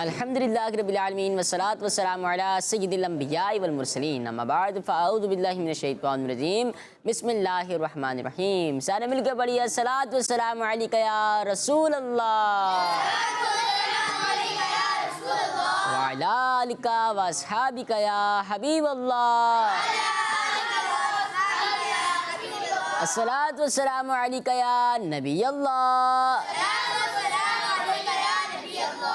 الحمدللہ رب العالمین والصلاة والسلام علی سید الانبیاء والمرسلین، اما بعد فاعوذ باللہ من الشیطان الرجیم، بسم اللہ الرحمن الرحیم۔ سارے مل کے پڑھیے الصلاۃ والسلام علیک یا رسول اللہ وعلی آلک واصحابک یا حبیب اللہ، الصلاۃ والسلام علیک یا نبی اللہ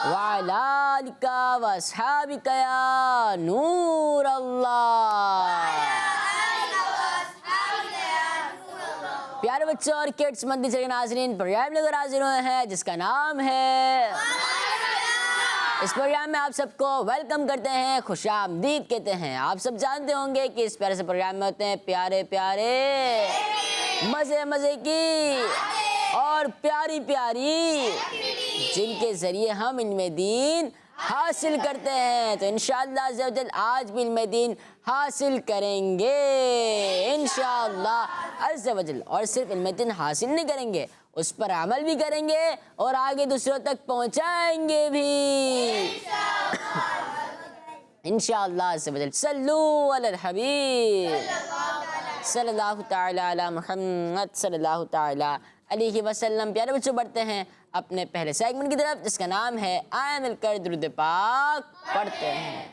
وعلی آلک واصحابک یا نور اللہ۔ پیارے بچوں اور کڈس مدنی کے ناظرین، پروگرام لے کر حاضر ہوئے ہیں جس کا نام ہے، اس پروگرام میں آپ سب کو ویلکم کرتے ہیں، خوش آمدید کہتے ہیں۔ آپ سب جانتے ہوں گے کہ اس پیارے سے پروگرام میں ہوتے ہیں پیارے پیارے مزے مزے کی اور پیاری پیاری، جن کے ذریعے ہم علم دین حاصل کرتے ہیں۔ تو انشاءاللہ عز و جل آج بھی علم دین حاصل کریں گے انشاءاللہ عز و جل، اور صرف علم دین حاصل نہیں کریں گے، اس پر عمل بھی کریں گے اور آگے دوسروں تک پہنچائیں گے بھی انشاءاللہ عز و جل۔ صلو علی الحبیب صلی اللہ تعالی علی محمد صلی اللہ تعالی علیہ وسلم۔ پیارے بچوں، بڑھتے ہیں اپنے پہلے سیگمنٹ کی طرف جس کا نام ہے آئے مل کر درود پاک پڑھتے ہیں۔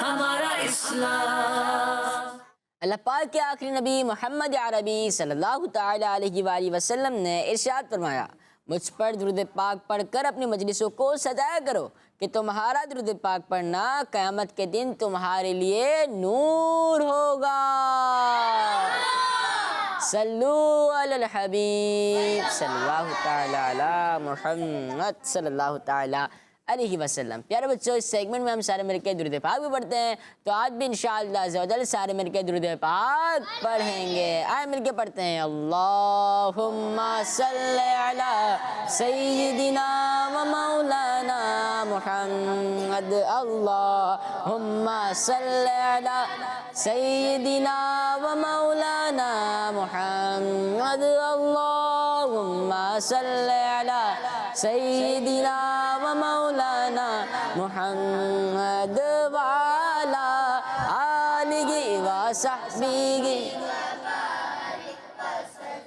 ہمارا اسلام، اللہ پاک کے آخری نبی محمد عربی صلی اللہ تعالی علیہ وآلہ وسلم نے ارشاد فرمایا، مجھ پر درود پاک پڑھ کر اپنی مجلسوں کو سجایا کرو کہ تمہارا درود پاک پڑھنا قیامت کے دن تمہارے لیے نور ہوگا۔ صلو علی الحبیب صلی اللہ تعالی علی محمد صلی اللہ تعالی علیہ وسلم۔ پیارے بچوں، اس سیگمنٹ میں ہم سارے مل کے درود پاک بھی پڑھتے ہیں، تو آج بھی انشاءاللہ عز و جل سارے مل کے درود پاک پڑھیں گے۔ آئے مل کے پڑھتے ہیں، اللہم صلی علی سیدنا و مولانا محمد، اللہم صلی علی سیدنا و مولانا محمد، اللہم صلی علی سیدنا و مولانا محمد وعلا آلہ وصحبہ۔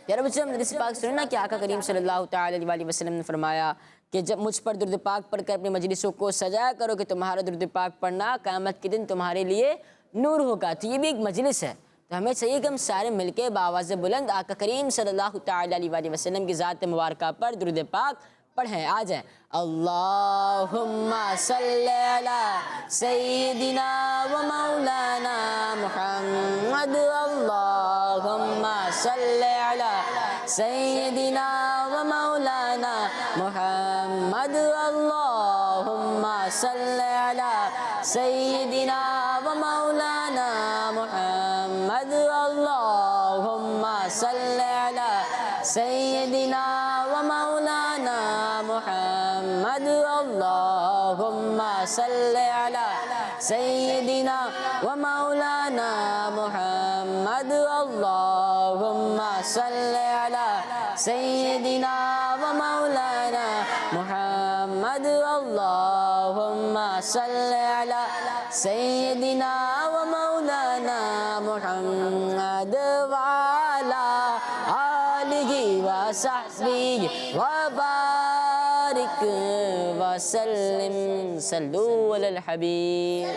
پیارے بچوں، ہم حدیث پاک سننا کہ آقا کریم صلی اللہ تعالی علیہ وسلم نے فرمایا کہ جب مجھ پر درود پاک پڑھ کر اپنی مجلسوں کو سجایا کرو کہ تمہارا درود پاک پڑھنا قیامت کے دن تمہارے لیے نور ہوگا۔ تو یہ بھی ایک مجلس ہے، تو ہمیں چاہیے کہ ہم سارے مل کے بآواز بلند آقا کریم صلی اللہ تعالی علیہ وسلم کی ذات مبارکہ پر درود پاک پڑھیں۔ آ جائیں، اللہم صلی علی سیدنا و مولانا محمد، اللہم صلی علی سیدنا و مولانا محمد، اللہم صلی علی سیدنا و مولانا محمد، اللہم صلی علی سیدنا و مولانا محمد، اللہم صلی علی سیدنا و مولانا محمد، اللہم صلی علی سیدنا و مولانا محمد، اللہم صلی علی سیدنا و مولانا محمد وعلا آلہ وصحبہ وبارک وسلم۔ صلو علی الحبیب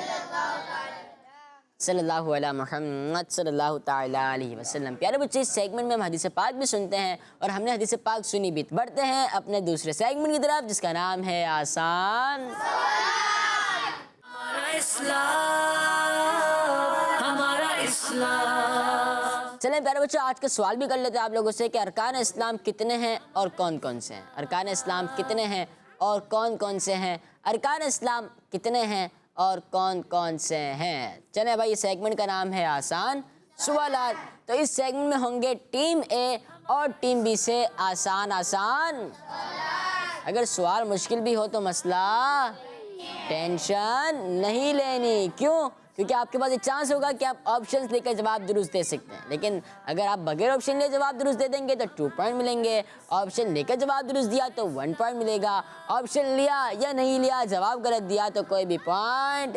صلی اللہ علیہ محمد صلی اللہ تعالی علیہ وسلم۔ پیارے بچے، اس سیگمنٹ میں ہم حدیث پاک بھی سنتے ہیں اور ہم نے حدیث پاک سنی بھی۔ بڑھتے ہیں اپنے دوسرے سیگمنٹ کی طرف جس کا نام ہے آسان ہمارا اسلام۔ چلیں پیارے بچوں، آج کا سوال بھی کر لیتے ہیں آپ لوگوں سے کہ ارکان اسلام کتنے ہیں اور کون کون سے ہیں؟ ارکان اسلام کتنے ہیں اور کون کون سے ہیں؟ ارکان اسلام کتنے ہیں اور کون کون سے ہیں؟ چلیں بھائی، یہ سیگمنٹ کا نام ہے آسان سوالات. تو اس سیگمنٹ میں ہوں گے ٹیم اے اور ٹیم بی سے آسان اگر سوال مشکل بھی ہو تو مسئلہ ٹینشن نہیں لینی. کیوں؟ کیونکہ آپ کے پاس ایک چانس ہوگا کہ آپ آپشنز لے کر جواب درست دے سکتے ہیں, لیکن اگر آپ بغیر آپشن لے جواب درست دے دیں گے تو 2 پوائنٹ ملیں گے. آپشن لے کر جواب درست دیا تو 1 پوائنٹ ملے گا. آپشن لیا یا نہیں لیا, جواب غلط دیا تو کوئی بھی پوائنٹ.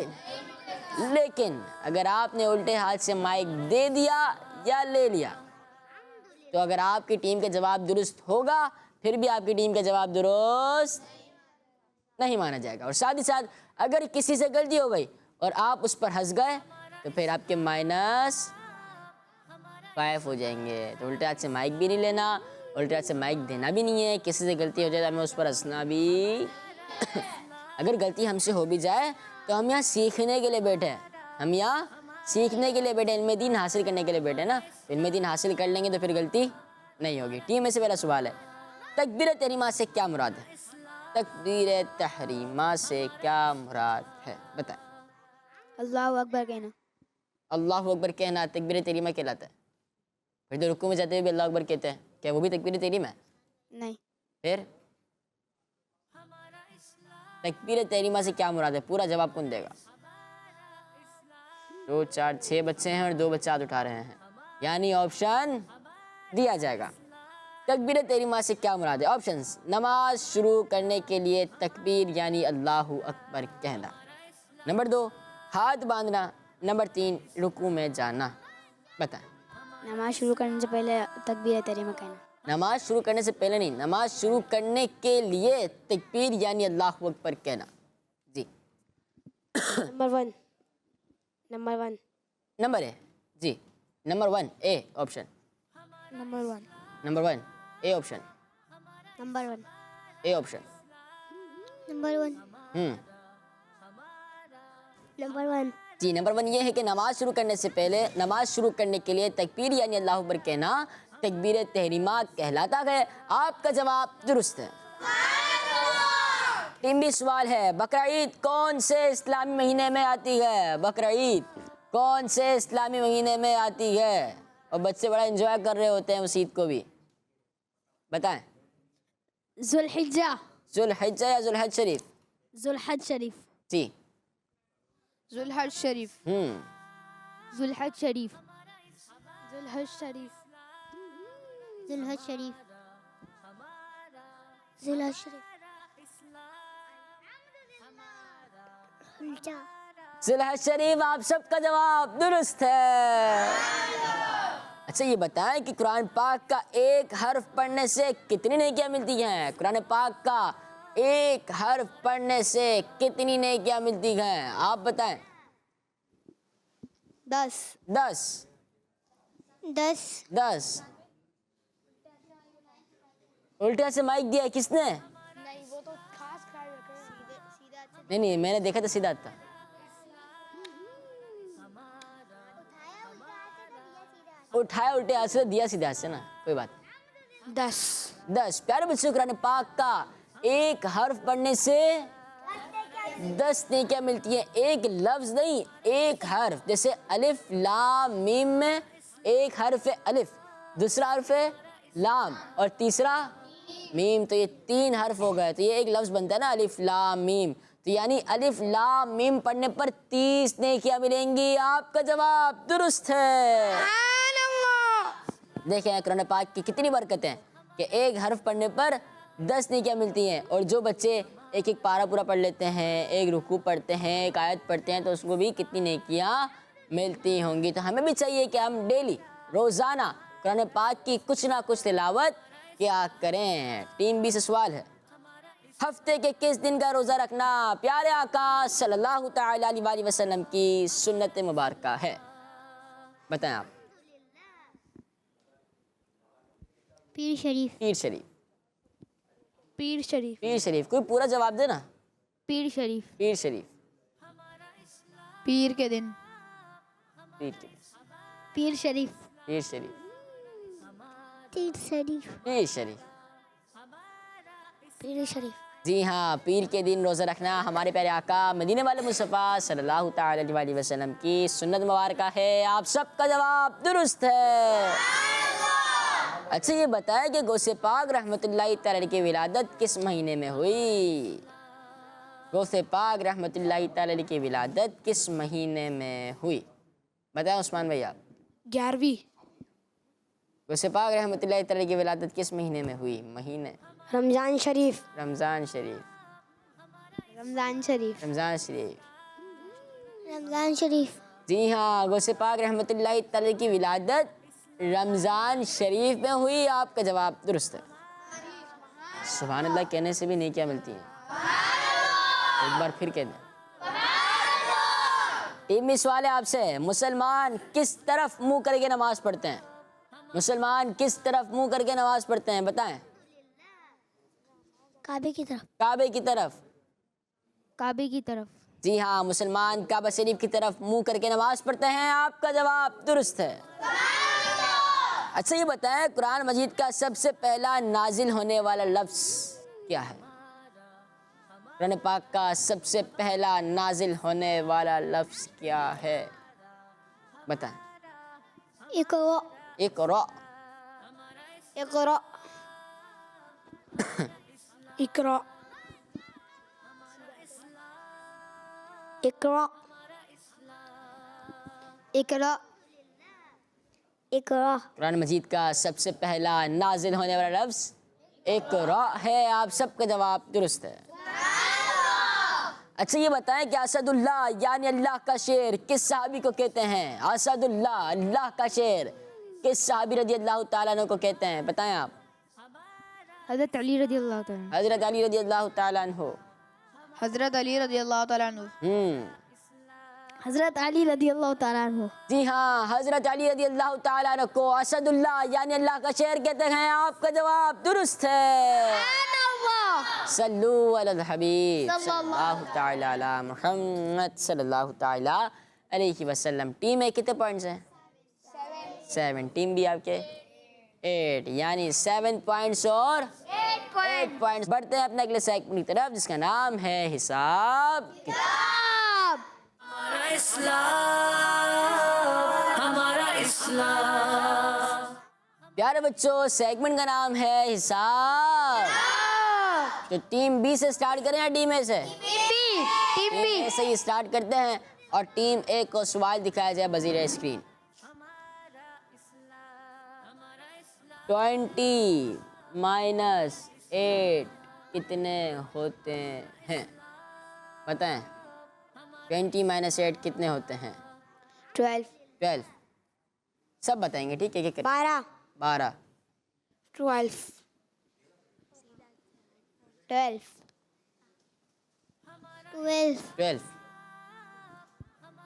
لیکن اگر آپ نے الٹے ہاتھ سے مائک دے دیا یا لے لیا تو اگر آپ کی ٹیم کا جواب درست ہوگا پھر بھی آپ کی ٹیم کا جواب درست نہیں مانا جائے گا. اور ساتھ ہی ساتھ اگر کسی سے غلطی ہو گئی اور آپ اس پر ہنس گئے تو پھر آپ کے -5 ہو جائیں گے. تو الٹے ہاتھ سے مائک بھی نہیں لینا, الٹے ہاتھ سے مائک دینا بھی نہیں ہے. کسی سے غلطی ہو جائے تو ہمیں اس پر ہنسنا بھی اگر غلطی ہم سے ہو بھی جائے تو ہم یہاں سیکھنے کے لیے بیٹھے ہیں, ہم یہاں سیکھنے کے لیے بیٹھے, علم دین حاصل کرنے کے لیے بیٹھے نا. علم دین حاصل کر لیں گے تو پھر غلطی نہیں ہوگی. ٹیم میں سے پہلا سوال ہے, تکبیر تحریمہ سے کیا مراد ہے؟ تکبیر تحریمہ سے کیا مراد ہے بتائیں. اللہ اکبر کہنا. اللہ اکبر کہنا تکبیر تحریمہ کہلاتا ہے. پھر تو رکوع میں جاتے ہوئے بھی اللہ اکبر کہتے ہیں, کیا وہ بھی تکبیر تحریمہ ہے؟ نہیں. پھر تکبیر تحریمہ سے کیا مراد ہے؟ پورا جواب کون دے گا؟ 2 4 6 بچے ہیں اور 2 بچے ہاتھ اٹھا رہے ہیں, یعنی آپشن دیا جائے گا. تکبیر تحریمہ سے کیا مراد ہے؟ آپشنز: نماز شروع کرنے کے لیے تکبیر یعنی اللہ اکبر کہنا. نمبر 2 ہاتھ باندھنا. نمبر 3 رکوع میں جانا. بتائیں. نماز شروع کرنے سے پہلے تکبیر تحریمہ کہنا. نماز شروع کرنے سے پہلے نہیں, نماز شروع کرنے کے لیے تکبیر یعنی اللہ اکبر کہنا. جی نمبر ہے جی number 1 a option. Number 1 a option. A option. G number 1 یہ ہے کہ نماز شروع کرنے سے پہلے, نماز شروع کرنے کے لیے تکبیر یعنی اللہ اکبر کہنا تکبیر تحریمہ کہلاتا ہے. آپ کا جواب درست ہے. ٹیم بھی سوال ہے, بقرعید کون سے اسلامی مہینے میں آتی ہے؟ بقرعید کون سے اسلامی مہینے میں آتی ہے؟ اور بچے بڑا انجوائے کر رہے ہوتے ہیں اس عید کو بھی. بتائیں. ذوالحجہ. ذوالحجہ یا ذوالحج شریف؟ ذوالحج شریف. جی ذوالحج شریف. ذوالحج شریف. ذوالحج شریف. ذوالحج شریف. ذوالحج شریف. ذوالحج شریف. آپ سب کا جواب درست ہے. اچھا یہ بتائیں کہ قرآن پاک کا ایک حرف پڑھنے سے کتنی نیکیاں ملتی ہیں؟ قرآن پاک کا ایک حرف پڑھنے سے کتنی نیکیاں ملتی ہیں؟ آپ بتائیں. 10. 10. 10. الٹے سے مائک دیا کس نے؟ نہیں وہ تو خاص خیال رکھے. نہیں میں نے دیکھا تھا سیدھا تھا. اٹھایا الٹے ہاتھ سے, دیا سیدھے ہاتھ سے نا, کوئی بات نہیں. 10. پیارے بچوں, قرآن پاک کا ایک حرف پڑھنے سے 10 نیکیاں ملتی ہیں. ایک لفظ نہیں, ایک حرف. جیسے الف لام میم میں ایک حرف ہے الف, دوسرا حرف ہے لام اور تیسرا میم, تو یہ 3 حرف ہو گئے. تو یہ ایک لفظ بنتا ہے نا الف لام میم. تو یعنی الف لام میم پڑھنے پر 30 نیکیاں ملیں گی. آپ کا جواب درست ہے. دیکھیں قرآن پاک کی کتنی برکتیں ہیں کہ ایک حرف پڑھنے پر 10 نیکیاں ملتی ہیں. اور جو بچے ایک ایک پارہ پورا پڑھ لیتے ہیں, ایک رکوع پڑھتے ہیں, ایک آیت پڑھتے ہیں, تو اس کو بھی کتنی نیکیاں ملتی ہوں گی. تو ہمیں بھی چاہیے کہ ہم ڈیلی روزانہ قرآن پاک کی کچھ نہ کچھ تلاوت کیا کریں. ٹیم بی سے سوال ہے, ہفتے کے کس دن کا روزہ رکھنا پیارے آقا صلی اللہ تعالی علیہ وسلم کی سنت مبارکہ ہے؟ بتائیں آپ. پیر شریف. پیر شریف. پیر شریف. پیر شریف. کوئی پورا جواب دے نا. پیر شریف. پیر شریف. پیر کے دن. پیر شریف. پیر شریف. پیر شریف. پیر شریف. پیر شریف. پیر شریف. جی ہاں، پیر کے دن روزہ رکھنا ہمارے پیارے آقا مدینے والے مصطفیٰ صلی اللہ تعالی علیہ وسلم کی سنت مبارکہ ہے. آپ سب کا جواب درست ہے. اچھا یہ بتائیں کہ غوث پاک رحمۃ اللہ تعالی علیہ کی ولادت کس مہینے میں ہوئی؟ غوث پاک رحمۃ اللہ تعالی علیہ کی ولادت کس مہینے میں ہوئی؟ بتائیں عثمان بھائی آپ. 11ویں. غوث پاک رحمۃ اللہ تعالی کی ولادت کس مہینے میں ہوئی؟ مہینے رمضان شریف. رمضان شریف. رمضان شریف. رمضان شریف. رمضان شریف. جی ہاں، غوث پاک رحمۃ اللہ تعالی کی ولادت رمضان شریف میں ہوئی. آپ کا جواب درست ہے. سبحان اللہ کہنے سے بھی نیکیاں ملتی ہیں. ایک بار پھر کہہ دیں. ٹیمی سوال ہے آپ سے، مسلمان کس طرف منہ کر کے نماز پڑھتے ہیں؟ مسلمان کس طرف منہ کر کے نماز پڑھتے ہیں؟ بتائیں. کعبے کی طرف. کعبے کی طرف. کعبے کی طرف. جی ہاں، مسلمان کعبہ شریف کی طرف منہ کر کے نماز پڑھتے ہیں. آپ کا جواب درست ہے. اچھا یہ بتائیں قرآن مجید کا سب سے پہلا نازل ہونے والا لفظ کیا ہے؟ قرآن پاک کا سب سے پہلا نازل ہونے والا لفظ کیا ہے؟ بتائیں. اقرا. اقرا. اقرا. اقرا. اقرا. اقرا. اقرا. قرآن مجید کا سب سے پہلا نازل ہونے والا لفظ اقرا ہے. آپ سب کا جواب درست ہے. اچھا یہ بتائیں کہ اسد اللہ یعنی اللہ کا شیر کس صحابی کو کہتے ہیں؟ اسد اللہ، اللہ کا شیر، کس صحابی رضی اللہ تعالیٰ عنہ کو کہتے ہیں؟ بتائیں آپ. حضرت علی رضی اللہ تعالیٰ. حضرت علی رضی اللہ تعالیٰ عنہ. حضرت علی رضی اللہ تعالیٰ عنہ. حضرت علی رضی اللہ تعالیٰ عنہ. جی ہاں، حضرت علی رضی اللہ تعالیٰ عنہ کو اسد اللہ یعنی اللہ کا شیر کہتے ہیں. آپ کا جواب درست ہے. صلو علی الحبیب صلی اللہ تعالیٰ علی محمد صلی اللہ تعالیٰ علیہ وسلم. ٹیم اے کتنے پوائنٹس ہیں؟ 7. ٹیم بی آپ کے 8، یعنی 7 پوائنٹس اور 8 پوائنٹس. بڑھتے ہیں اپنے اگلے سیگمنٹ کی طرف جس کا نام ہے حساب کتاب. ہمارا اسلام. پیارے بچوں سیگمنٹ کا نام ہے حساب. تو ٹیم بی سے سٹارٹ کریں یا ٹیم اے سے؟ ٹیم اے سے ہی سٹارٹ کرتے ہیں اور ٹیم اے کو سوال دکھایا جائے بزیر اسکرین. 20 - 8 کتنے ہوتے ہیں؟ بتائیں. 20 - 8 کتنے ہوتے ہیں؟ 12. سب بتائیں گے ٹھیک ہے. 12. 12. 12. 12. 12. 12.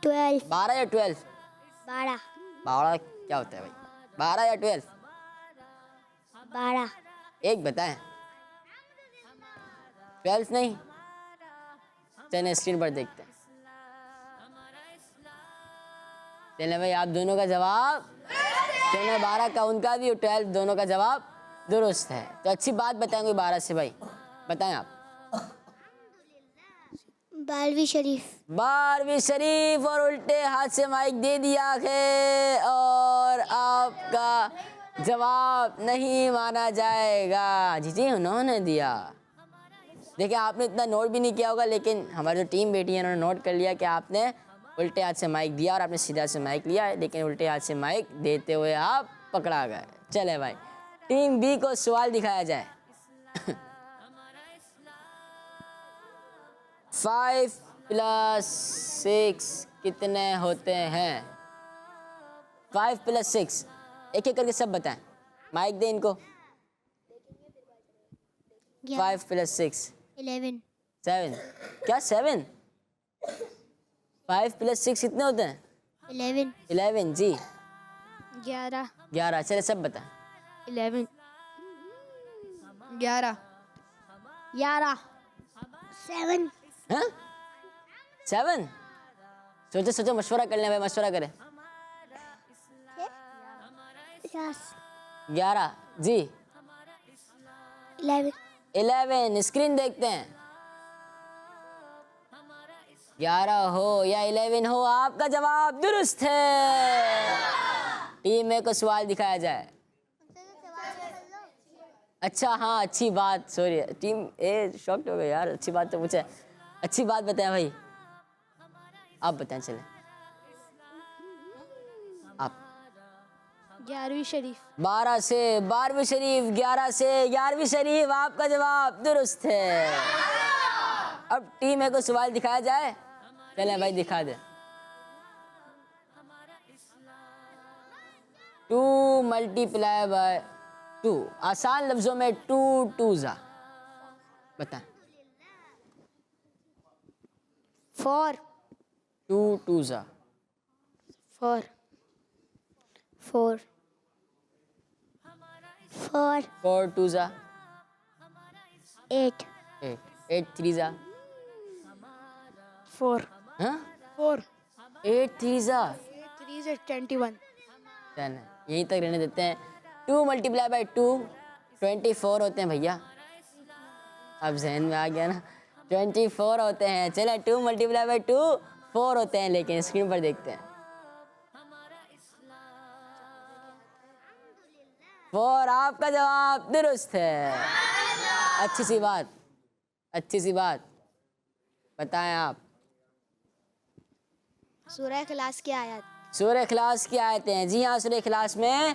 12. 12 یا 12؟ 12. 12 کیا ہوتا ہے بھائی؟ 12 یا 12؟ 12. ایک بتائیں. 12 نہیں؟ چلیں اسکرین پر دیکھتے ہیں. چلیں بھائی آپ دونوں کا جواب، چلیں 12 کا ان کا بھی اور 12 دونوں کا جواب درست ہے. تو اچھی بات بتائیں گے 12 سے بھائی. بتائیں آپ. 12ویں شریف. 12ویں شریف اور الٹے ہاتھ سے مائک دے دیا ہے اور آپ کا جواب نہیں مانا جائے گا. جی انہوں نے دیا. دیکھیں آپ نے اتنا نوٹ بھی نہیں کیا ہوگا لیکن ہماری جو ٹیم بیٹی ہے انہوں نے نوٹ کر لیا کہ آپ نے الٹے ہاتھ سے مائک دیا اور آپ نے سیدھا سے مائک لیا ہے لیکن الٹے ہاتھ سے مائک دیتے ہوئے آپ پکڑا گئے. چلے بھائی ٹیم بی کو سوال دکھایا جائے. 5 + 6 کتنے ہوتے ہیں؟ 5 + 6 ایک ایک کر کے سب بتائیں. مائک دیں ان کو. 5 + 6 11. 7. کیا 7؟ 5 + 6 کتنے ہوتے ہیں؟ 11. 11. جی 11. 11. چلے سب بتائیں. 11. 11. 11. 7. ہاں 7. سوچو مشورہ کر لیں بھائی، مشورہ کریں. 50. 11. جی 11. 11 اسکرین دیکھتے ہیں. 11 ہو یا 11 ہو, آپ کا جواب درست ہے. ٹیم اے کو سوال دکھایا جائے. اچھا ہاں اچھی بات, سوری ٹیم اے شاکڈ ہو گئے یار, اچھی بات تو پوچھے. اچھی بات بتائیں بھائی, آپ بتائیں. چلیں آپ. 11ویں شریف. 12 سے 12ویں شریف, 11 سے 11ویں شریف, آپ کا جواب درست ہے. اب ٹیم اے کو سوال دکھایا جائے. چلیں بھائی دکھا دیں. 2 ملٹیپلائی بائی 2, آسان لفظوں میں 2 2 بتائیں. 4 2 2 4 4 4 4 2 8 8 8 3 4 ہاں 4 8 3 3 سے 21. چلیں یہیں تک رہنے دیتے ہیں. 2 ملٹیپلائی بائی 2 24 ہوتے ہیں بھیا. اب ذہن میں آ گیا نا, 24 ہوتے ہیں. چلیں 2 ملٹیپلائی بائی 2 4 ہوتے ہیں, لیکن اسکرین پر دیکھتے ہیں. 4, آپ کا جواب درست ہے. اچھی سی بات, اچھی سی بات. بتائیں آپ. سورہ اخلاص کی آیت. سورہ اخلاص کی آیتیں ہیں. جی ہاں, سورہ اخلاص میں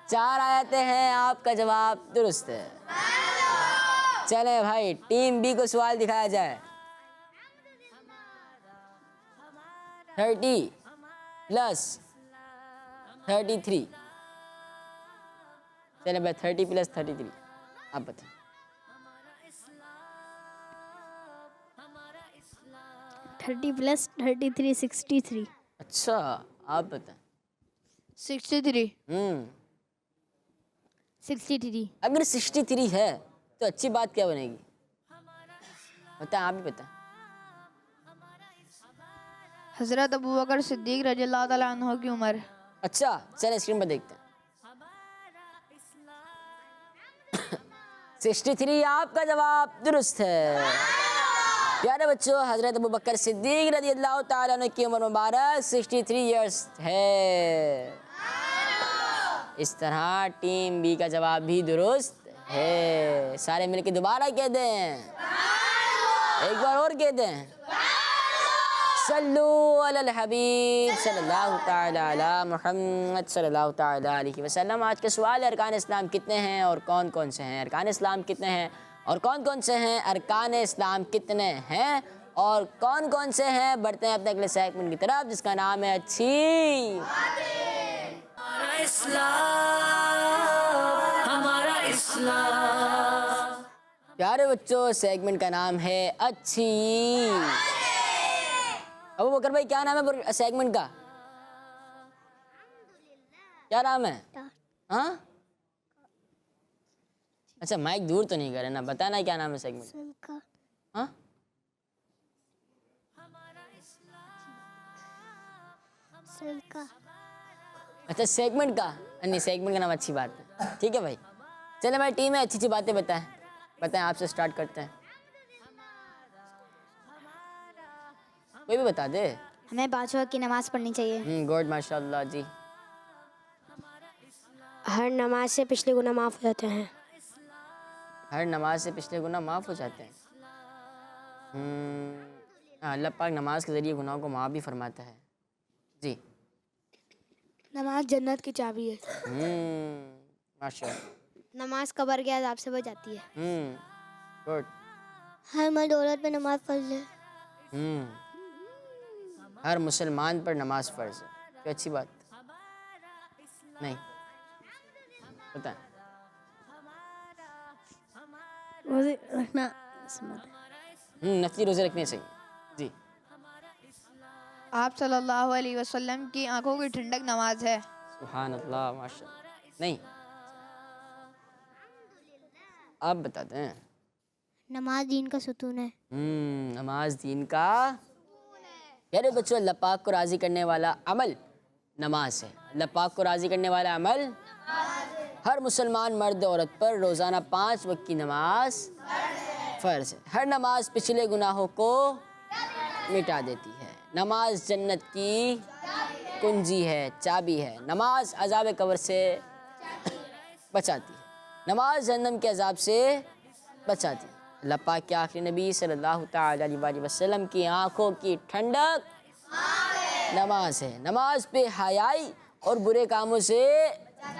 4 آیتیں ہیں. آپ کا جواب درست ہے. چلیں بھائی ٹیم بی کو سوال دکھایا جائے. 30 پلس 33. چلیں بھائی 30 پلس 33, آپ بتائیں. 30 پلس 33 63. اچھا آپ بتائیں. 63 ہوں 63. اگر 63 ہے تو اچھی بات کیا بنے گی, بتائیں. آپ بھی بتائیں. حضرت ابوبکر صدیق رضی اللہ تعالیٰ عنہ کی عمر. اچھا چلیں اسکرین پر دیکھتے ہیں. 63, آپ کا جواب درست ہے. پیارے بچوں, حضرت ابوبکر صدیق رضی اللہ تعالیٰ عنہ کی عمر مبارک 63 ایئرس ہے. اس طرح ٹیم بی کا جواب بھی درست ہے. سارے مل کے دوبارہ کہہ دیں, ایک بار اور کہہ دیں. صلو علی الحبیب صلی اللہ تعالی علی محمد صلی اللہ تعالی علیہ وسلم. آج کے سوال, ارکان اسلام کتنے ہیں اور کون کون سے ہیں؟ ارکان اسلام کتنے ہیں اور کون کون سے ہیں؟ ارکان اسلام کتنے ہیں اور کون کون سے ہیں؟ بڑھتے ہیں اپنے اگلے سیگمنٹ کی طرف, جس کا نام ہے اچھی ہمارا اسلام, ہمارا اسلام. پیارے بچوں, سیگمنٹ کا نام ہے اچھی. ابو بکر بھائی کیا نام ہے سیگمنٹ کا؟ کیا نام ہے؟ ہاں اچھا مائک دور تو نہیں کرے نا, بتانا کیا نام ہے سیگمنٹ. ہاں اچھا سیگمنٹ کا, نہیں سیگمنٹ کا نام اچھی بات ہے. ٹھیک ہے بھائی, چلے ہماری ٹیم ہے, اچھی اچھی باتیں بتائیں. بتائیں, آپ سے سٹارٹ کرتے ہیں. کوئی بھی بتا دے. ہمیں 5 وقت کی نماز پڑھنی چاہیے. گڈ ماشاء اللہ جی. ہر نماز سے پچھلے گناہ معاف ہو جاتے ہیں. ہر نماز سے پچھلے گناہ معاف ہو جاتے ہیں. اللہ پاک نماز کے ذریعے گناہوں کو معاف بھی فرماتا ہے. جی نماز جنت کی چابی ہے. ماشاء اللہ. نماز قبر کے عذاب سے بچاتی ہے. گڈ. ہر مرد عورت پہ نماز پڑھ لے. ہر مسلمان پر نماز فرض ہے. کوئی اچھی بات نہیں, بتائیں. روزے رکھنا نفلی روزے رکھنے سے. جی آپ صلی اللہ علیہ وسلم کی آنکھوں کی ٹھنڈک نماز ہے. سبحان اللہ ماشاء اللہ. نہیں, آپ بتاتے ہیں. نماز دین کا ستون ہے. نماز دین کا. پیارے بچوں, اللہ پاک کو راضی کرنے والا عمل نماز ہے. اللہ پاک کو راضی کرنے والا عمل ہر مسلمان مرد عورت پر روزانہ 5 وقت کی نماز فرض ہے۔ ہر نماز پچھلے گناہوں کو مٹا دیتی ہے۔ نماز جنت کی کنجی ہے، چابی ہے۔ نماز عذاب قبر سے بچاتی ہے۔ نماز جہنم کے عذاب سے بچاتی ہے۔ اللہ پاک کے آخری نبی صلی اللہ تعالی علیہ وآلہ وسلم کی آنکھوں کی ٹھنڈک نماز ہے۔ نماز پہ حیائی اور برے کاموں سے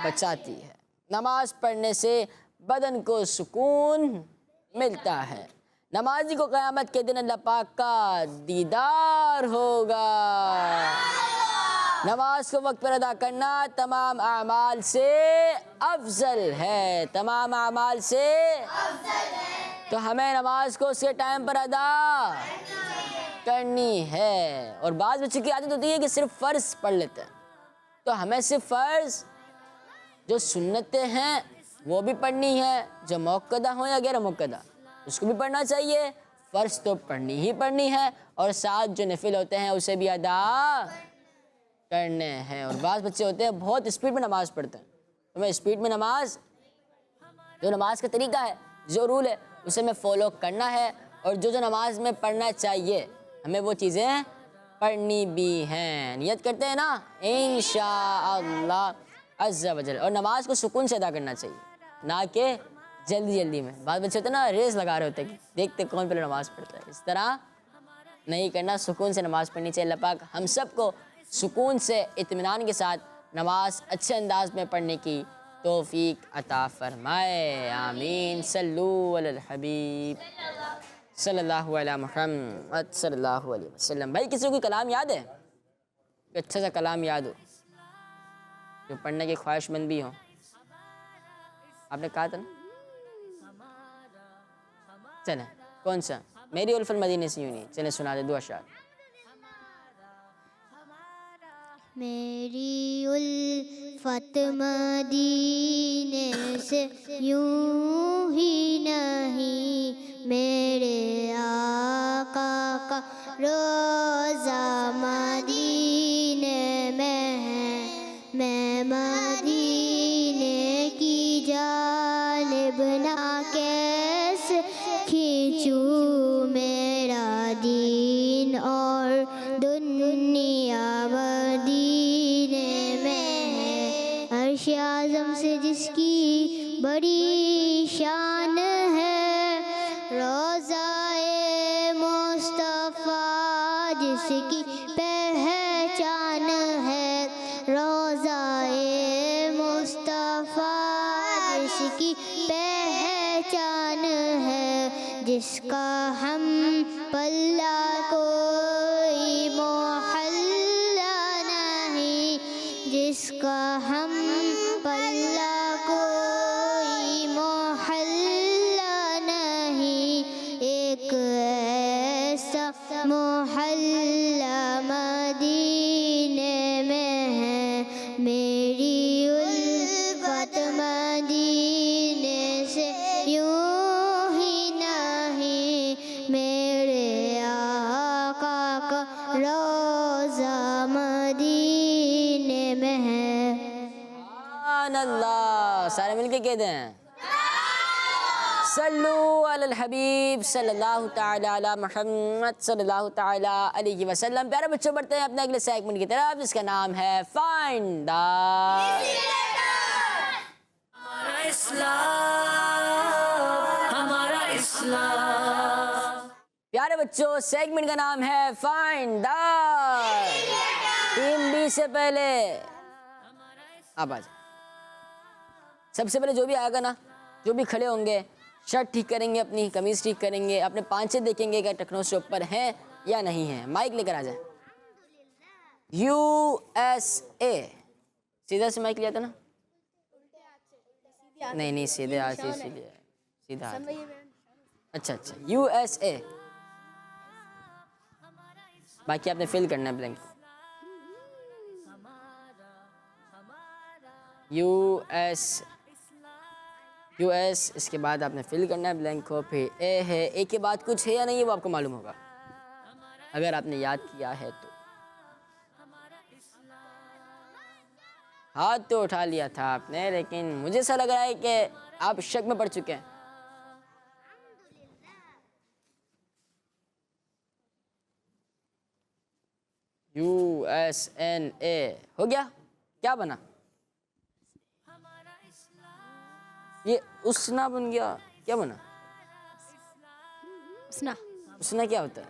بچاتی ہے۔ نماز پڑھنے سے بدن کو سکون ملتا ہے۔ نمازی کو قیامت کے دن اللہ پاک کا دیدار ہوگا۔ نماز کو وقت پر ادا کرنا تمام اعمال سے افضل ہے، تمام اعمال سے تو ہمیں نماز کو اس کے ٹائم پر ادا کرنی ہے۔ اور بعض بچوں کی عادت ہوتی ہے کہ صرف فرض پڑھ لیتے ہیں، تو ہمیں صرف فرض جو سنتیں ہیں وہ بھی پڑھنی ہے، جو موقدہ ہوں یا غیر موقدہ اس کو بھی پڑھنا چاہیے۔ فرض تو پڑھنی ہی پڑھنی ہے، اور ساتھ جو نفل ہوتے ہیں اسے بھی ادا کرنے ہیں۔ اور بعض بچے ہوتے ہیں بہت اسپیڈ میں نماز پڑھتے ہیں، تو ہمیں اسپیڈ میں نماز، جو نماز کا طریقہ ہے، جو رول ہے، اسے ہمیں فالو کرنا ہے، اور جو نماز میں پڑھنا چاہیے ہمیں وہ چیزیں پڑھنی بھی ہیں۔ نیت کرتے ہیں نا انشاءاللہ عز و جل۔ اور نماز کو سکون سے ادا کرنا چاہیے، نہ کہ جلدی میں۔ بعض بچے ہوتے ہیں نا ریس لگا رہے ہوتے ہیں کہ دیکھتے کون پہلے نماز پڑھتا ہے، اس طرح نہیں کرنا، سکون سے نماز پڑھنی چاہیے۔ اللہ پاک ہم سب کو سکون سے اطمینان کے ساتھ نماز اچھے انداز میں پڑھنے کی توفیق عطا فرمائے، آمین۔ صلو علی الحبیب صلی اللہ علیہ محمد صلی اللہ علیہ وسلم۔ بھائی کسی کو کوئی کلام یاد ہے؟ کوئی اچھا سا کلام یاد ہو جو پڑھنے کی خواہش مند بھی ہو؟ آپ نے کہا تھا نا، چلیں کون سا؟ میری الف المدینے سے یوں نہیں، چلیں سنا دے دو اشعار۔ میری الفت مدینے سے یوں ہی نہیں، میرے آقا کا روزہ مدینے میں ہے، میں مدینے کی جانب نہ کیسے کھینچوں، میرا دین اور دنیا مدینے میں ہے، عرش اعظم سے جس کی بڑی شان ہے، روضہ مصطفیٰ جس کی پہچان ہے، روضہ مصطفیٰ جس کی پہچان ہے، جس کا ہم پلہ کوئی محلہ نہیں، جس کا ہم پلہ کوئی محلہ نہیں، ایک ایسا محلہ مدینے میں ہے، میری الفت مدینے سے یوں ہی نہیں، میرے آقا کا روضہ مدینے میں ہے۔ سبحان اللہ، سارے مل کے کہہ دیں صلو علی الحبیب صلی اللہ تعالی علی محمد صلی اللہ تعالی علیہ وسلم۔ پیارے بچوں بڑھتے ہیں اپنے اگلے سیگمنٹ کی طرف جس کا نام ہے فائنڈ دا ہمارا اسلام، ہمارا اسلام۔ پیارے بچوں سیگمنٹ کا نام ہے فائنڈ دا ٹیم بی سے پہلے آپ آ جائیں۔ سب سے پہلے جو بھی آئے گا نا، جو بھی کھڑے ہوں گے، شرٹ ٹھیک کریں گے، اپنی قمیض ٹھیک کریں گے، اپنے پانچے دیکھیں گے کہ ٹکنوں سے اوپر ہیں یا نہیں ہیں، مائک لے کر آ جائیں۔ USA سیدھا سے مائک لیا تھا نا؟ نہیں سیدھے ہاتھ سے سیدھا ہاتھ۔ اچھا USA، باقی آپ نے فل کرنا ہے بلینک۔ US اس کے بعد آپ نے فل کرنا ہے بلینک کو، پھر اے ہے، اے کے بعد کچھ ہے یا نہیں ہے وہ آپ کو معلوم ہوگا اگر آپ نے یاد کیا ہے تو۔ ہاتھ تو اٹھا لیا تھا آپ نے، لیکن مجھے ایسا لگ رہا ہے کہ آپ شک میں پڑ چکے ہیں۔ USNA ہو گیا. کیا بنا؟ یہ اسنا بن گیا. کیا بنا؟ اسنا کیا ہوتا ہے؟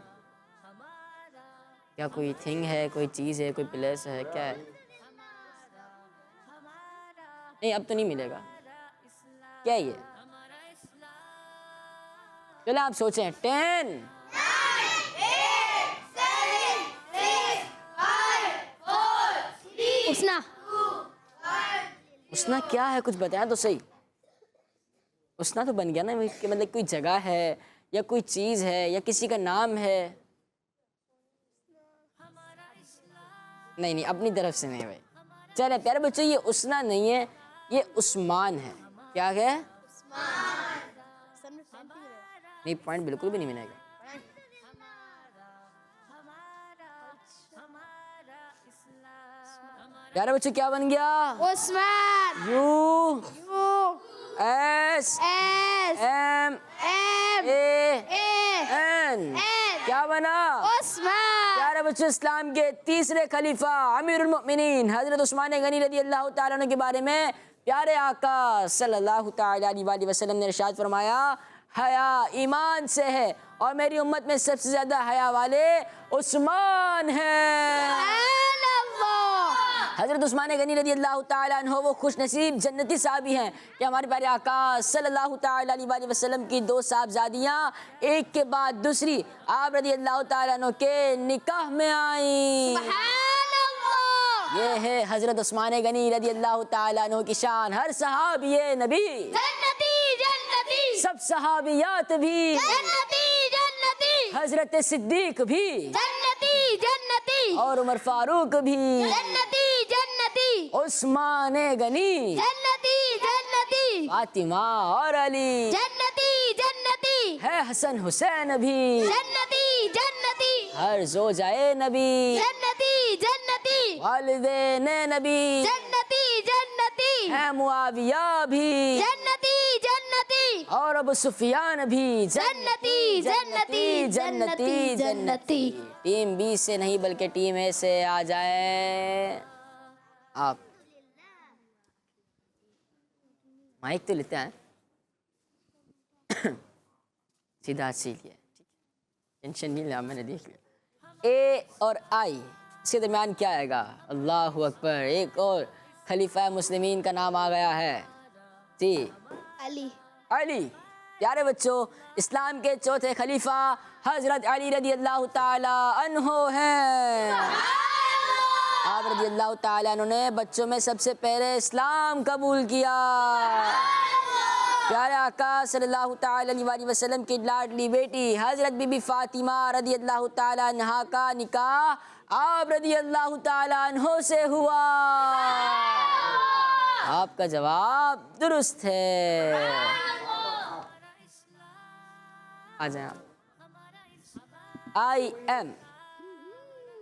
کیا کوئی تھنگ ہے، کوئی چیز ہے، کوئی پلیس ہے، کیا ہے؟ نہیں اب تو نہیں ملے گا. کیا ہے یہ؟ چلیں آپ سوچیں. 10 اسنا کیا ہے؟ کچھ بتائیں تو صحیح. اسنا تو بن گیا نا کہ مطلب کوئی جگہ ہے یا کوئی چیز ہے یا کسی کا نام ہے. نہیں اپنی طرف سے نہیں بھائی. چلیں پیارے بچوں، یہ اسنا نہیں ہے، یہ عثمان ہے. کیا ہے؟ نہیں پوائنٹ بالکل بھی نہیں ملے گا. پیارے بچوں کیا بن گیا؟ عثمان. USMAN. کیا بنا؟ عثمان. پیارے بچوں، اسلام کے تیسرے خلیفہ امیر المؤمنین حضرت عثمان غنی رضی اللہ تعالیٰ عنہ کے بارے میں پیارے آقا صلی اللہ تعالیٰ علیہ وسلم نے ارشاد فرمایا، حیا ایمان سے ہے اور میری امت میں سب سے زیادہ حیا والے عثمان ہیں. حضرت عثمان غنی رضی اللہ تعالیٰ عنہ وہ خوش نصیب جنتی صحابی ہیں کہ ہمارے پیارے آقا صلی اللہ تعالیٰ علیہ وسلم کی 2 صاحبزادیاں ایک کے بعد دوسری آپ رضی اللہ تعالیٰ عنہ کے نکاح میں آئیں. یہ ہے حضرت عثمان غنی رضی اللہ تعالیٰ عنہ کی شان. ہر صحابی نبی سب صحابیات بھی، حضرت صدیق بھی اور عمر فاروق بھی، عثمان غنی، فاطمہ اور علی، ہے حسن حسین بھی، ہر زوجائے نبی، والدین نبی، ہے معاویہ بھی اور ابو سفیان بھی. جنتی. ٹیم بی سے نہیں بلکہ ٹیم اے سے آ جائیں آپ. مائک تو لیتے ہیں سیدھا سی لیا. ٹینشن نہیں لیا، میں نے دیکھ لیا. اے اور آئی اس کے درمیان کیا آئے گا؟ اللہ اکبر. ایک اور خلیفہ مسلمین کا نام آ گیا ہے. جی علی. پیارے بچوں، اسلام کے چوتھے خلیفہ حضرت علی رضی اللہ تعالیٰ عنہ ہیں. آپ رضی اللہ تعالیٰ عنہ نے بچوں میں سب سے پہلے اسلام قبول کیا. پیارے آقا صلی اللہ تعالیٰ علیہ وسلم کی لاڈلی بیٹی حضرت بی بی فاطمہ رضی اللہ تعالیٰ عنہ کا نکاح آپ رضی اللہ تعالیٰ عنہ سے ہوا. آپ کا جواب درست ہے. آ جائیں آپ. آئی ایم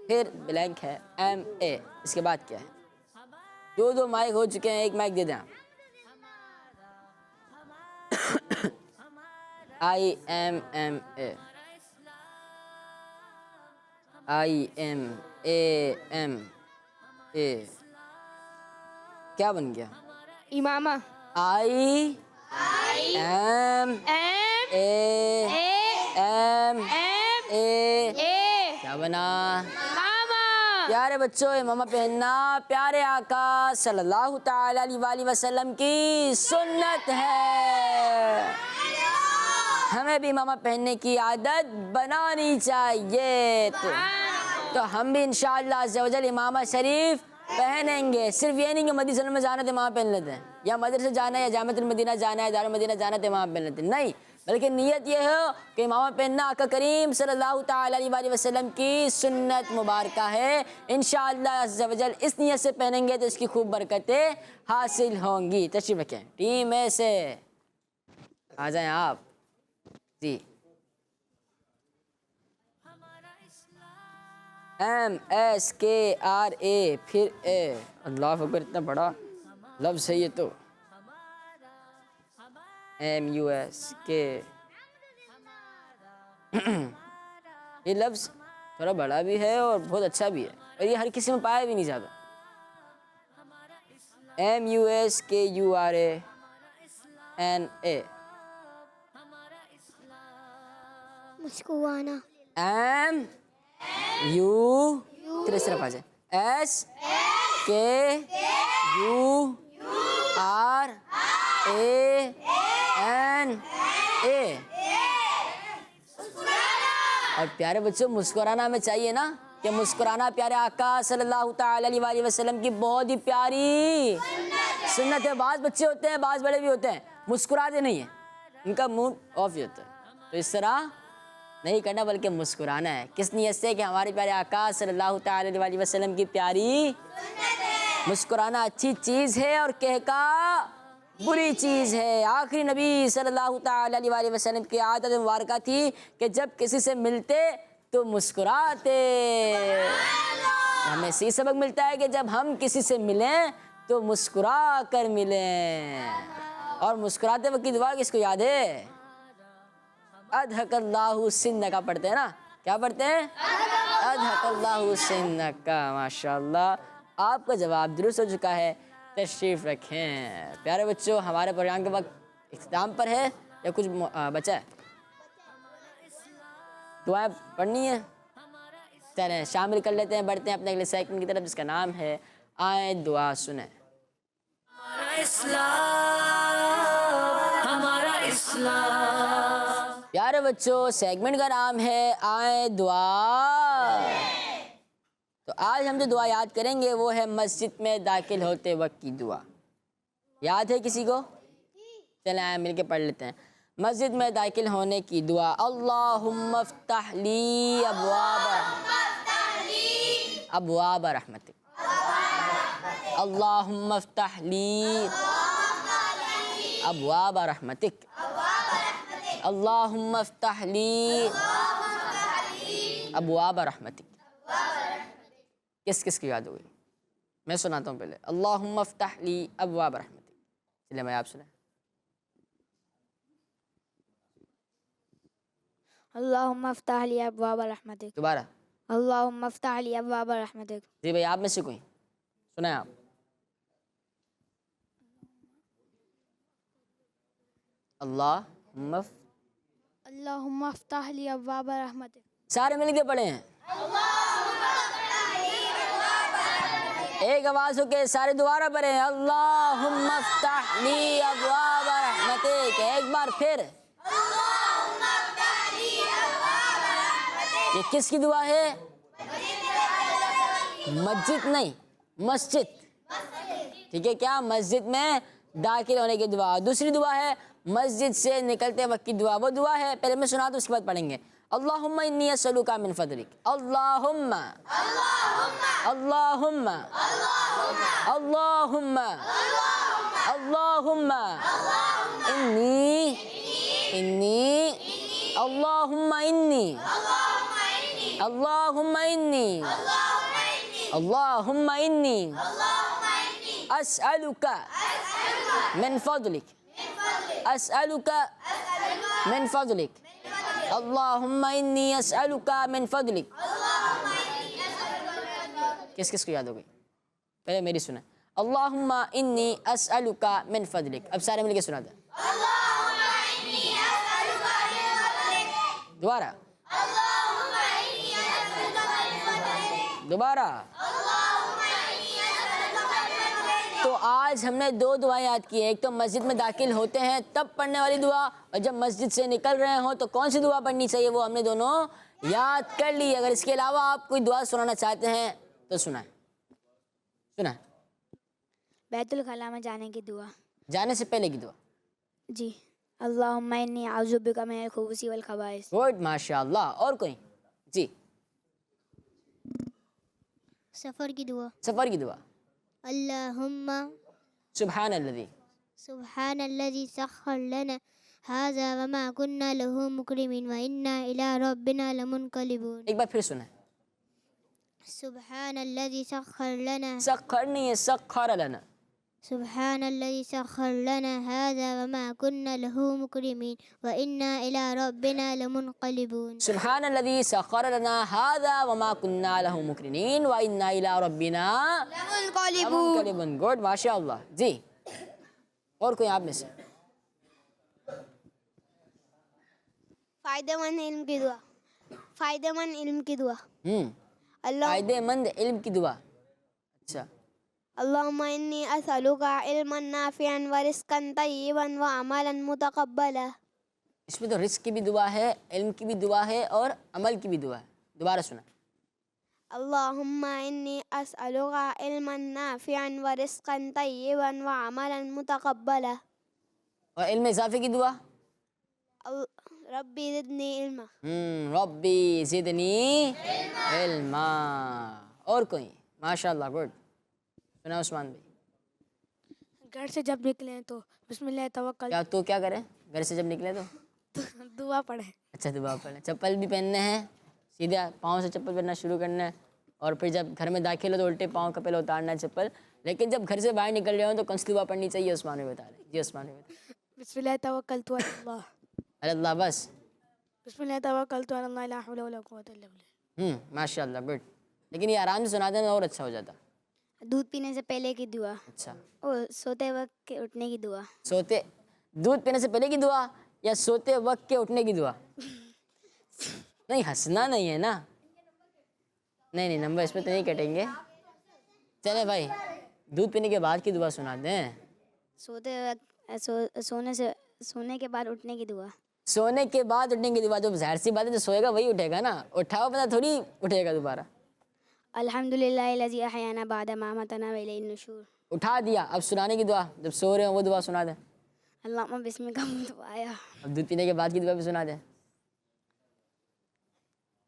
پھر بلینک ہے ایم اے. اس کے بعد کیا ہے؟ 2 مائک ہو چکے ہیں، 1 مائک دے دیں. I M M A. I M A M A کیا بن گیا؟ امامہ. آئی ایم اے ایم اے کیا بنا؟ پیارے بچوں، امامہ پہننا پیارے آقا صلی اللہ تعالیٰ علیہ وسلم کی سنت ہے. ہمیں بھی امامہ پہننے کی عادت بنانی چاہیے. تو ہم بھی انشاءاللہ عز و جل امامہ شریف پہنیں گے. صرف یہ نہیں کہ مدینہ میں جانا تو امامہ پہن لیتے ہیں، یا مدرسے جانا ہے یا جامعۃ المدینہ جانا ہے، دارالمدینہ جانا ہے تو امامہ پہن لیتے ہیں. نہیں، بلکہ نیت یہ ہو کہ امامہ پہننا آقا کریم صلی اللہ تعالیٰ علیہ وسلم کی سنت مبارکہ ہے. انشاءاللہ عز و جل اس نیت سے پہنیں گے تو اس کی خوب برکتیں حاصل ہوں گی. تشریف رکھیں. ٹیم اے سے آ جائیں آپ. جی MSKRA پھر اے. اللہ اکبر، اتنا بڑا لفظ ہے یہ تو. MUSK یہ لفظ تھوڑا بڑا بھی ہے اور بہت اچھا بھی ہے، اور یہ ہر کسی میں پایا بھی نہیں جاتا۔ MUSKURANA، مسکوانا، تیرے طرف آ جائے، SKURANA۔ اور پیارے بچوں مسکرانا ہمیں چاہیے نا، کہ مسکرانا پیارے آقا صلی اللہ تعالی علیہ وآلہ وسلم کی بہت ہی پیاری سنت ہے۔ بعض بچے ہوتے ہیں، بعض بڑے بھی ہوتے ہیں، مسکراتے نہیں ہیں، ان کا موڈ آف ہی ہوتا ہے، تو اس طرح نہیں کرنا بلکہ مسکرانا ہے۔ کس نیت سے؟ کہ ہمارے پیارے آقا صلی اللہ تعالی علیہ وآلہ وسلم کی پیاری مسکرانا اچھی چیز ہے اور کہکا بری چیز ہے۔ آخری نبی صلی اللہ تعالی علیہ وآلہ وسلم کی عادت مبارکہ تھی کہ جب کسی سے ملتے تو مسکراتے۔ ہمیں اسی سبق ملتا ہے کہ جب ہم کسی سے ملیں تو مسکرا کر ملیں۔ اور مسکراتے وقت کی دعا کس کو یاد ہے؟ اضحک اللہ سنک پڑھتے ہیں نا، کیا پڑھتے ہیں؟ اضحک اللہ سنک۔ ماشاءاللہ آپ کا جواب درست ہو چکا ہے، تشریف رکھیں۔ پیارے بچوں ہمارے پروگرام کے وقت اختتام پر ہے یا کچھ بچا ہے؟ دعائیں پڑھنی ہیں؟ چلیں شامل کر لیتے ہیں، بڑھتے ہیں اپنے اگلے سیگمنٹ کی طرف جس کا نام ہے آئیں دعا سنیں۔ ہمارا اسلام، ہمارا اسلام۔ پیارے بچوں سیگمنٹ کا نام ہے آئیں دعا۔ تو آج ہم جو دعا یاد کریں گے وہ ہے مسجد میں داخل ہوتے وقت کی دعا۔ یاد ہے کسی کو؟ چلیں آئیں مل کے پڑھ لیتے ہیں۔ مسجد میں داخل ہونے کی دعا۔ اللہم افتح لی ابواب رحمتک، اللہم افتح لی ابواب رحمتک، اللہم افتح لی ابواب رحمتک۔ کس کس کی یاد ہوئی؟ میں سناتا ہوں پہلے۔ اللہم افتح لی ابواب رحمتک، چلے میں آپ سنیں۔ اللہم افتح لی ابواب رحمتک، دوبارہ۔ اللہم افتح لی ابواب رحمتک۔ جی بھائی آپ میں سے کوئی سنیں آپ۔ اللہم اللہم افتح لی ابواب رحمتک۔ سارے مل کے پڑھے ہیں، ایک آواز ہو کے سارے دوبارہ پڑھے ہیں۔ اللہم افتح لی ابواب رحمتک، ایک بار پھر۔ یہ کس کی دعا ہے؟ مسجد نہیں، مسجد، ٹھیک ہے کیا؟ مسجد میں داخل ہونے کی دعا۔ دوسری دعا ہے مسجد سے نکلتے وقت کی دعا، وہ دعا ہے پہلے میں سنا دوں اس کے بعد پڑھیں گے۔ اللہم انی اسألک من فضلک، اللہم اللہم اللہم اللہم انی اللہم انی اللہم انی اللہم انی اسألک من فضلک، اسألک من فضلک، اللہم انی اسألک من فضلک۔ کس کس کو یاد ہو گئی؟ پہلے میری سنیں۔ اللہم انی اسألک من فضلک، اب سارے مل کے سنا دیں۔ دوبارہ دوبارہ۔ تو آج ہم نے دو دعائیں یاد کی ہیں، ایک تو مسجد میں داخل ہوتے ہیں تب پڑھنے والی دعا، اور جب مسجد سے نکل رہے ہوں تو کون سی دعا پڑھنی چاہیے وہ ہم نے دونوں یاد کر لی۔ اگر اس کے علاوہ آپ کوئی دعا سنانا چاہتے ہیں تو سنائیں۔ بیت الخلاء میں جانے کی دعا، جانے سے پہلے کی دعا۔ جی۔ اللہم انی اعوذ بک من الخبث والخبائث۔ گڈ ماشاءاللہ۔ اور کوئی؟ جی سفر کی دعا۔ سفر کی دعا۔ اللہم سبحان الذی سبحان الذي سخر لنا هذا وما كنا له مقرنين وإنا إلى ربنا لمنقلبون۔ ایک بار پھر سنیں۔ سبحان الذي سخر لنا، سخر نہیں ہے، سخر لنا، سبحان الذي سخر لنا هذا وما كنا له مقرنين وإنا إلى ربنا لمنقلبون. سبحان الذي سخر لنا هذا وما كنا له مقرنين وإنا إلى ربنا لمنقلبون. گڈ ماشاء اللہ. جی اور کوئی آپ میں سے؟ فائدہ مند علم کی دعا. فائدہ مند علم کی دعا. اللہ فائدے مند علم کی دعا. اچھا. اللہم انی اسألک علما نافعا ورزقا طیبا وعملا متقبلا. اس میں تو رزق کی بھی دعا ہے, علم کی بھی دعا ہے اور عمل کی بھی دعا ہے. دوبارہ سنا. اللہم انی اسألک علما نافعا ورزقا طیبا وعملا متقبلا. اور علم اضافے کی دعا. ربی زدنی علما. ربی زدنی علما. اور کوئی؟ ماشاء اللہ, گڈ. سنا عثمان بھائی. گھر سے جب نکلیں تو بسم اللہ توکل. کیا تو کیا کریں گھر سے جب نکلے تو؟ دعا پڑھیں. اچھا دعا پڑھیں. چپل بھی پہننے ہیں, سیدھے پاؤں سے چپل پہننا شروع کرنا ہے, اور پھر جب گھر میں داخل ہو تو الٹے پاؤں کا پہلے اتارنا ہے چپل. لیکن جب گھر سے باہر نکل رہے ہوں تو کون سی دعا پڑھنی چاہیے عثمان بھائی بتا رہے ہیں. جی عثمان بھائی بتا. بسم اللہ توکلت علی اللہ. اللہ بس. بسم اللہ توکلت علی اللہ لا حول ولا قوۃ الا باللہ. ماشاء اللہ, گڈ. لیکن یہ آرام سے سنا دینا اور اچھا ہو جاتا. دودھ پینے سے پہلے کی دعا. اچھا. اور سوتے وقت کے اٹھنے کی دعا. سوتے دودھ پینے سے پہلے کی دعا یا سوتے وقت کے اٹھنے کی دعا؟ نہیں ہنسنا نہیں ہے نا. نہیں نمبر اس میں تو نہیں کٹیں گے. چلے بھائی, دودھ پینے کے بعد کی دعا سنا دیں. سوتے وقت سونے کے بعد اٹھنے کی دعا. سونے کے بعد اٹھنے کی دعا. جو ظاہر سی بات ہے جو سوئے گا وہی اٹھے گا نا, اٹھا ہوا بندہ تھوڑی اٹھے گا دوبارہ. الحمدللہ الذی احیانا بعد ما اماتنا والیہ النشور. اٹھا دیا, اب سنانے کی دعا جب سو رہے ہوں وہ دعا سنا دیں. اللہم بسمک دعایا. اب دودھ پینے کے بعد کی دعا بھی سنا دیں.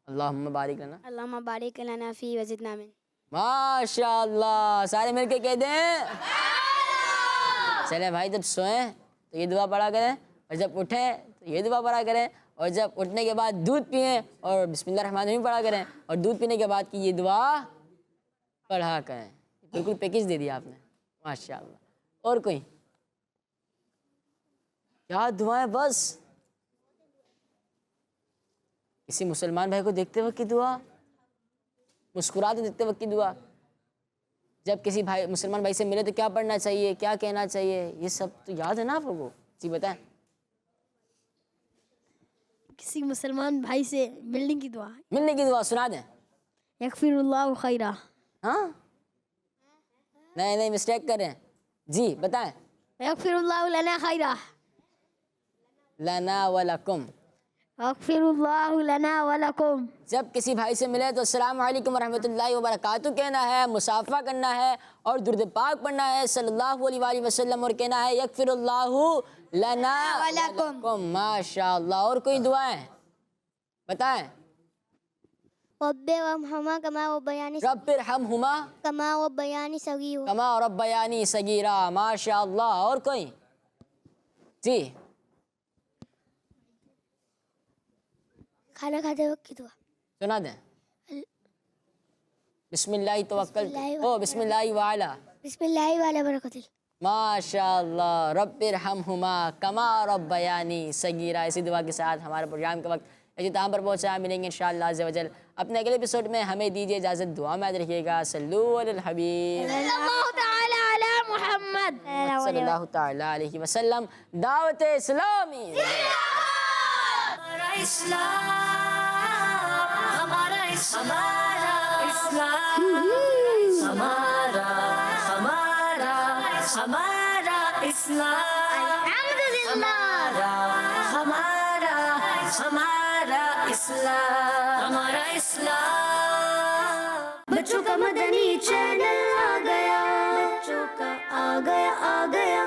اللہم بارک لنا. اللہم بارک لنا فی وزدنا من. ماشاء اللہ, سارے مل کے کہہ دیں. چلے بھائی, جب سوئیں تو یہ دعا پڑھا کریں, اور جب اٹھیں تو یہ دعا پڑھا کریں, اور جب اٹھنے کے بعد دودھ پئیں اور بسم اللہ الرحمن الرحیم پڑھا کریں, اور دودھ پینے کے بعد کی یہ دعا پڑھا کریں. بالکل پیکج دے دیا آپ نے. ماشاء اللہ. اور کوئی؟ کیا دعائیں بس. کسی مسلمان بھائی کو دیکھتے وقت کی دعا, مسکراتے دیکھتے وقت کی دعا. جب کسی بھائی مسلمان بھائی سے ملے تو کیا پڑھنا چاہیے, کیا کہنا چاہیے, یہ سب تو یاد ہے نا آپ کو. جی بتائیں. کسی مسلمان بھائی سے ملنے کی دعا. ملنے کی دعا سنا دیں. یغفر اللہ خیرہ. ہاں نہیں مسٹیک کر رہے ہیں. جی بتائیں. یغفر اللہ لنا خیرہ. لنا ولکم. یغفر اللہ لنا ولکم. جب کسی بھائی سے ملے تو السلام علیکم ورحمۃ اللہ وبرکاتہ کہنا ہے, مصافحہ کرنا ہے, اور درود پاک پڑھنا ہے صلی اللہ علیہ وآلہ وسلم, اور کہنا ہے یغفر اللہ لنا ولکم. ماشاء اللہ. اور کوئی دعائیں بتائیں. رب ارحمہما کما ربیانی رب ارحمہما کما ربیانی صغیرا. کما ربیانی صغیرا. ماشاء اللہ. اور کوئی؟ جی. کھانا کھاتے وقت کی دعا سنا دیں. بسم اللہ توکلت, بسم اللہ وعلا. بسم اللہ وعلی برکت. ماشاء اللہ. رب ارحمہما کما ربیانی صغیرا. اسی دعا کے ساتھ ہمارے پروگرام کا وقت اختتام پر پہنچا. ملیں گے انشاءاللہ عز و جل اپنے اگلے ایپیسوڈ میں. ہمیں دیجیے اجازت, دعا میں یاد رکھیے گا. صلو علی الحبیب اللہ تعالی علی محمد صلی اللہ تعالی علیہ وسلم. دعوت اسلامی. ہمارا اسلام, ہمارا اسلام, ہمارا اسلام, ہمارا اسلام, ہمارا اسلام. بچوں کا مدنی چینل آ گیا, بچوں کا آ گیا.